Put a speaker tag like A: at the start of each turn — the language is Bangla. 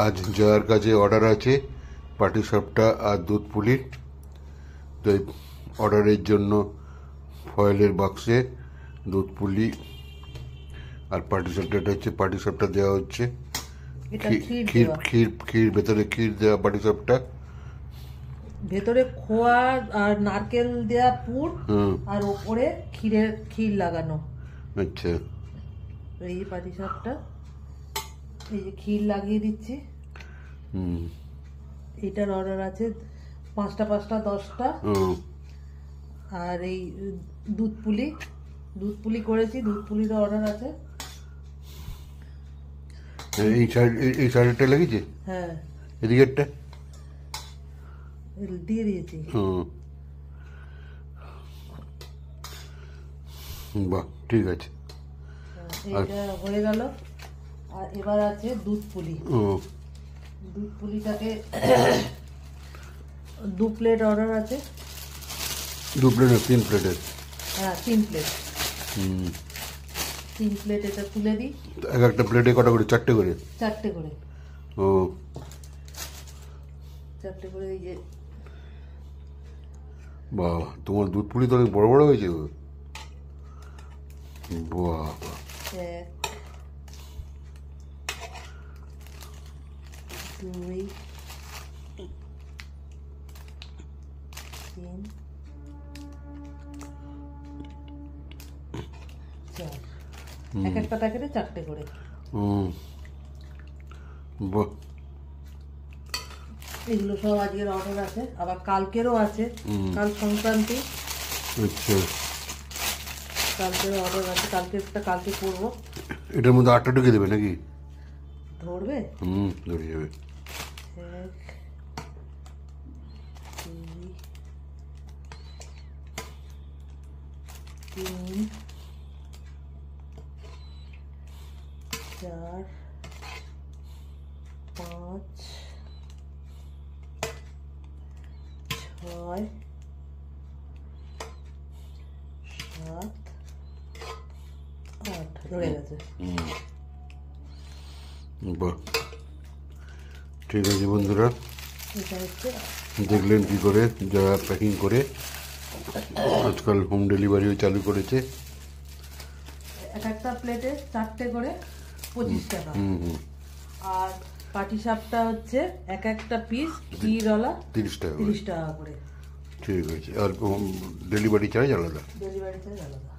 A: আজ জয়ার কাছে অর্ডার আছে পাটিসাপটা আর দুধ পুলির। তো এই অর্ডারের জন্য ফয়েলের বাক্সে দুধ পুলি আর পাটিসাপটাটা হচ্ছে, পাটিসাপটা দেওয়া হচ্ছে। ক্ষীর ক্ষীর ক্ষীর ভেতরে ক্ষীর দেওয়া পাটিসাপটা,
B: ভেতরে খোয়া আর নারকেল দেওয়া পুর, আর ওপরে ক্ষীর লাগানো।
A: আচ্ছা,
B: এই পাটিসাপটা, এই যে ক্ষীর লাগিয়ে দিচ্ছি। এটার অর্ডার আছে 5টা 5টা 10টা। আর এই দুধ পুলি করেছি, দুধ পুলির অর্ডার আছে।
A: এই সাইডটা লাগিয়েছে,
B: হ্যাঁ
A: এদিকেরটা
B: দিয়ে দিয়েছি।
A: বাহ, ঠিক আছে,
B: এটা হয়ে গেল। আর এবার আছে দুধ পুলি। দুধ পুলিটাকে 2 প্লেট অর্ডার আছে।
A: 2 প্লেট না 3 প্লেটের?
B: হ্যাঁ 3 প্লেট। 3 প্লেট এটা তুলে দিই।
A: একটা প্লেটে কটা করে? 4টে করে?
B: 4টে করে। 4টে করে। এই যে
A: বাহ, তোমার দুধ পুলি তো অনেক বড় বড় হয়েছে। বাহ,
B: 1 2 3 4। একটা প্যাকেটে 4টে করে।
A: বাহ,
B: এগুলো সব আজকের অর্ডার আছে, আবার কালকেরও আছে। কাল সংক্রান্তি।
A: আচ্ছা,
B: কালকেরও অর্ডার আছে, কালকে করবো।
A: এটার মধ্যে 8টা ঢুকে দেবে নাকি?
B: ধরবে?
A: ধরে যাবে।
B: 1 2 3 4 5 6 7 8 ধরে গেছে।
A: বাহ, ঠিক আছে বন্ধুরা,
B: এটা হচ্ছে
A: দেখলেন কি করে যারা প্যাকিং করে আজকাল হোম ডেলিভারিও চালু করেছে।
B: একটা প্লেটে 4টে করে 25 টাকা। আর পাটিসাপটা হচ্ছে একটা পিস ক্ষীরওয়ালা
A: 30 টাকা
B: 30 টাকা করে।
A: ঠিক আছে। আর ডেলিভারি চার্জ আলাদা?
B: ডেলিভারি চার্জ আলাদা।